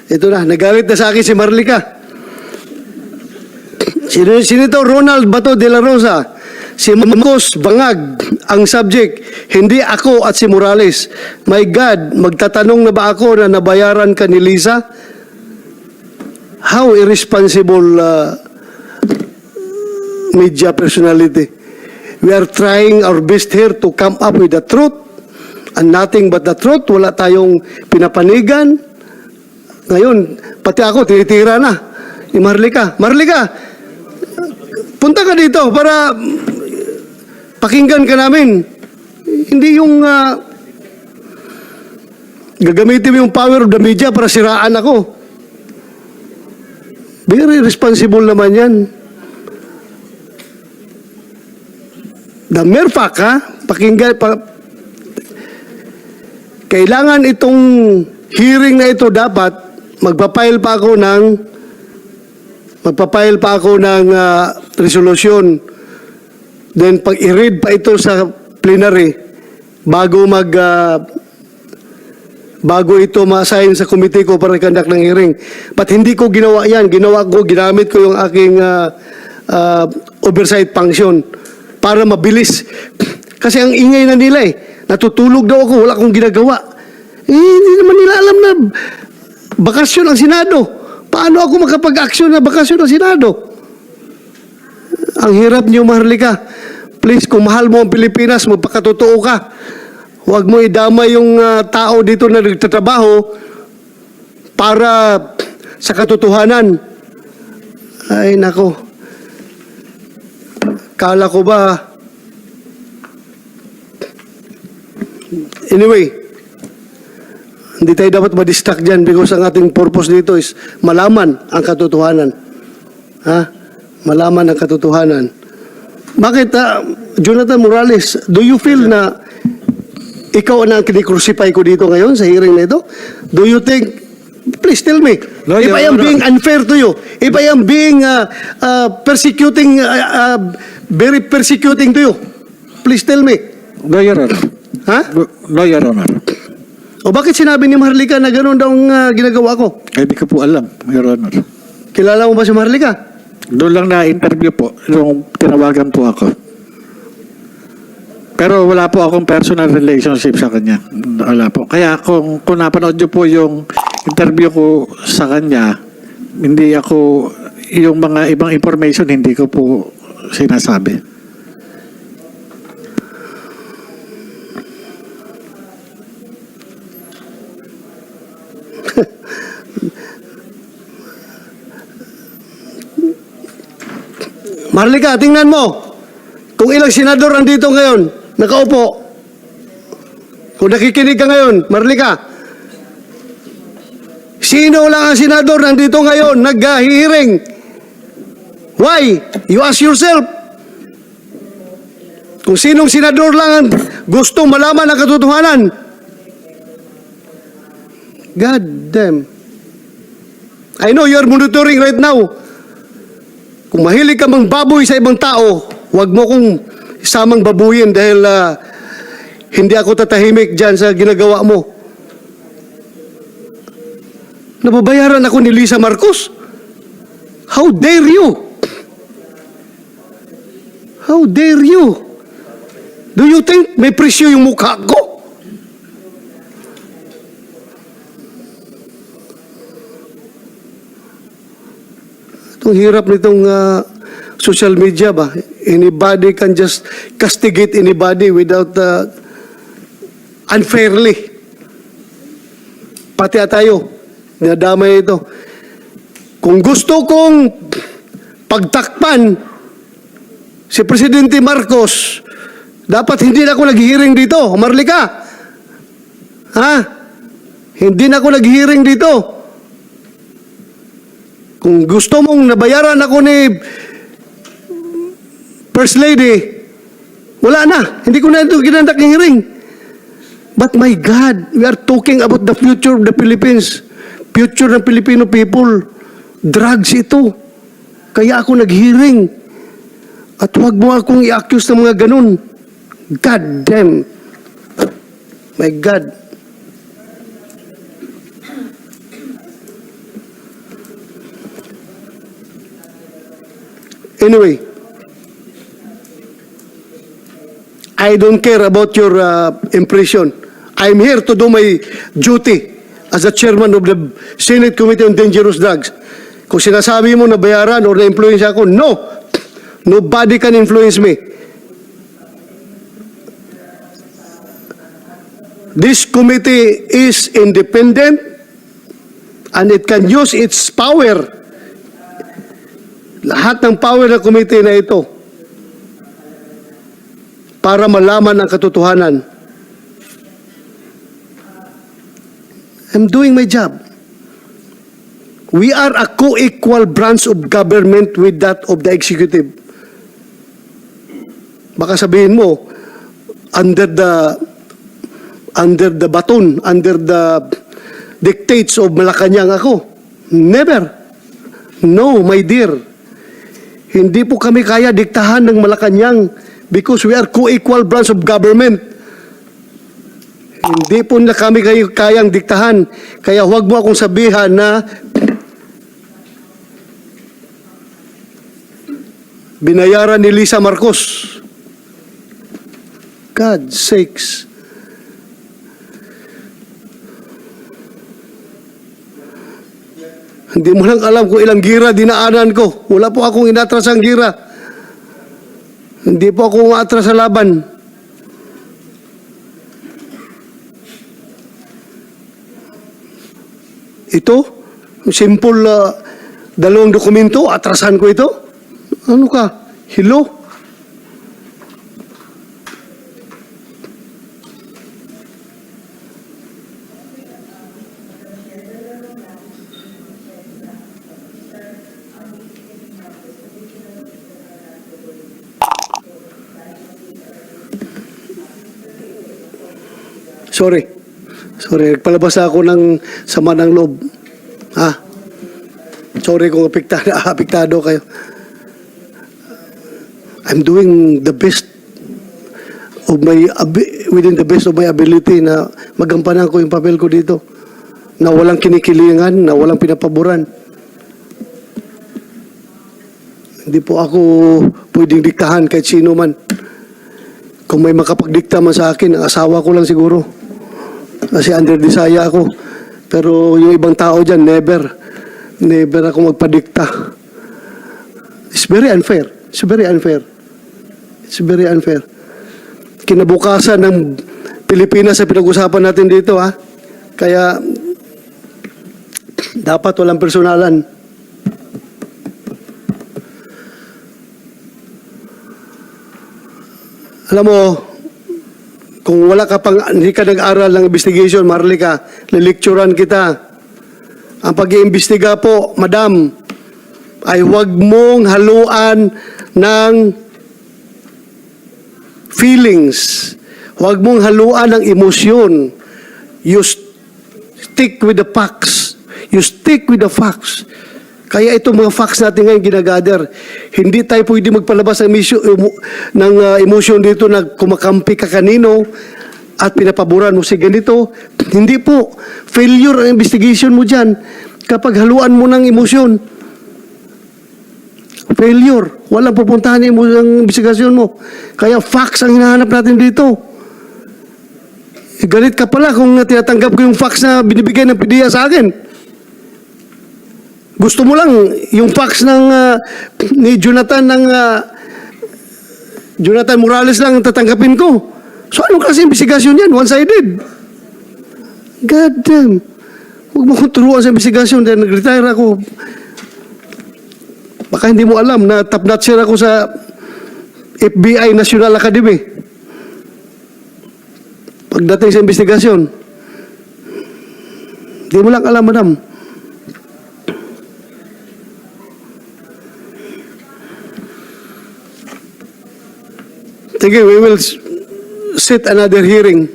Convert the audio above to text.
Ito na, nagalit na sa akin si Marlica. Senator Ronald Bato de la Rosa, si Marcos Bangag ang subject, hindi ako at si Morales. My God, magtatanong na ba ako na nabayaran ka ni Lisa? How irresponsible media personality. We are trying our best here to come up with the truth and nothing but the truth. Wala tayong pinapanigan. Ngayon, pati ako, tinitira na ni Marlica. Marlica, punta ka dito para pakinggan ka namin. Hindi yung gagamitin mo yung power of the media para siraan ako. Very responsible naman yan. The mere fact, pakinggan, kailangan itong hearing na ito dapat magpapile pa ako ng resolution. Then pag i-read pa ito sa plenary bago ito ma-assign sa committee ko para conduct ng hearing. But hindi ko ginawa yan. Ginamit ko yung aking oversight function para mabilis. Kasi ang ingay na nila natutulog daw ako, wala akong ginagawa. Hindi naman nila alam na bakasyon ang Senado. Paano ako makapag-aksyon na bakasyon ang Senado? Ang hirap niyo, Marlica. Please, kung mahal mo ang Pilipinas, magpakatotoo ka. Huwag mo idama yung tao dito na nagtatrabaho para sa katotohanan. Ay, nako. Kala ko ba? Anyway, hindi tayo dapat ma-distract dyan because ang ating purpose dito is malaman ang katotohanan. Malaman ang katotohanan. Bakit, Jonathan Morales, do you feel na ikaw ang kinikrucify ko dito ngayon sa hearing na ito? Do you think, please tell me, no, if I am being unfair to you, if I am being very persecuting to you, please tell me. No, Your Honor. No, Your Honor. O bakit sinabi ni Marlica na gano'n daw ang ginagawa ko? Hindi ko po alam, Your Honor. Kilala mo ba si Marlica? Doon lang na-interview po, nung tinawagan po ako. Pero wala po akong personal relationship sa kanya. Wala po. Kaya kung napanood niyo po yung interview ko sa kanya, hindi ako, yung mga ibang information, hindi ko po sinasabi. Marlica, tingnan mo. Kung ilang senador andito ngayon, nakaupo. Kung nakikinig ka ngayon, Marlica, sino lang ang senador nandito ngayon, nag-hearing? Why? You ask yourself. Kung sinong senador lang ang gustong malaman ang katotohanan. God damn. I know you're monitoring right now. Kung mahilig ka mang baboy sa ibang tao, huwag mo kong isamang babuyin dahil hindi ako tatahimik dyan sa ginagawa mo. Nababayaran ako ni Lisa Marcos? How dare you? How dare you? Do you think may presyo yung mukha ko? Itong hirap nitong social media ba? Anybody can just castigate anybody without unfairly. Pati tayo, nadamay ito. Kung gusto kong pagtakpan si Presidente Marcos, dapat hindi na ako nag-hearing dito, Marlica. Hindi na ako nag-hearing dito. Kung gusto mong nabayaran ako ni First Lady, wala na. Hindi ko na ito ginandak ng hearing. But my God, we are talking about the future of the Philippines. Future ng Filipino people. Drugs ito. Kaya ako nag-hearing. At huwag mo akong i-accuse ng mga ganun. God damn. My God. Anyway, I don't care about your impression. I'm here to do my duty as the chairman of the Senate Committee on Dangerous Drugs. Kung sinasabi mo na bayaran or na-influence ako, no! Nobody can influence me. This committee is independent and it can use its power. Lahat ng power ng committee na ito para malaman ang katotohanan. I'm doing my job. We are a co-equal branch of government with that of the executive. Baka sabihin mo, under the baton, under the dictates of Malacanang ako. Never. No, my dear. Hindi po kami kaya diktahan ng Malacanang because we are co-equal branch of government. Hindi po na kami kayang diktahan. Kaya huwag mo akong sabihan na binayaran ni Lisa Marcos. God sakes. Hindi mo lang alam kung ilang gira dinaanan ko. Wala po akong inatras ang gira. Hindi po ako umatras sa laban. Ito, simple dalawang dokumento, atrasan ko ito. Ano ka? Hello? Sorry, nagpalabas ako ng sama ng loob. Sorry kung apektado kayo. I'm doing the best of within the best of my ability na magampanan ko yung papel ko dito. Na walang kinikilingan, na walang pinapaboran. Hindi po ako pwedeng diktahan kahit sino man. Kung may makapagdikta man sa akin, ang asawa ko lang siguro. Kasi under desire ako. Pero yung ibang tao dyan, never ako magpadikta. It's very unfair. Kinabukasan ng Pilipinas sa pinag-usapan natin dito, ha? Kaya, dapat walang personalan. Alam mo, kung hindi ka nag-aral ng investigation, Marlica, lilecturan kita. Ang pag-iimbestiga po, madam, ay huwag mong haluan ng feelings. Huwag mong haluan ng emosyon. You stick with the facts. Kaya itong mga facts natin ngayon ginagather, hindi tayo pwede magpalabas ng emosyon dito na kumakampi ka kanino at pinapaboran mo si ganito. Hindi po. Failure ang investigation mo dyan kapag haluan mo ng emosyon. Failure. Walang pupuntahan ang investigasyon mo. Kaya facts ang hinahanap natin dito. Galit ka pala kung tinatanggap ko yung facts na binibigay ng PDEA sa akin. Gusto mo lang yung facts ni Jonathan Jonathan Morales lang tatanggapin ko. So anong klase investigasyon yan? One-sided. God damn. Huwag mo kong turuan sa investigasyon dahil nag-retire ako. Baka hindi mo alam na top-notcher ako sa FBI National Academy. Pagdating sa investigasyon, hindi mo lang alam, madam. Sige, we will set another hearing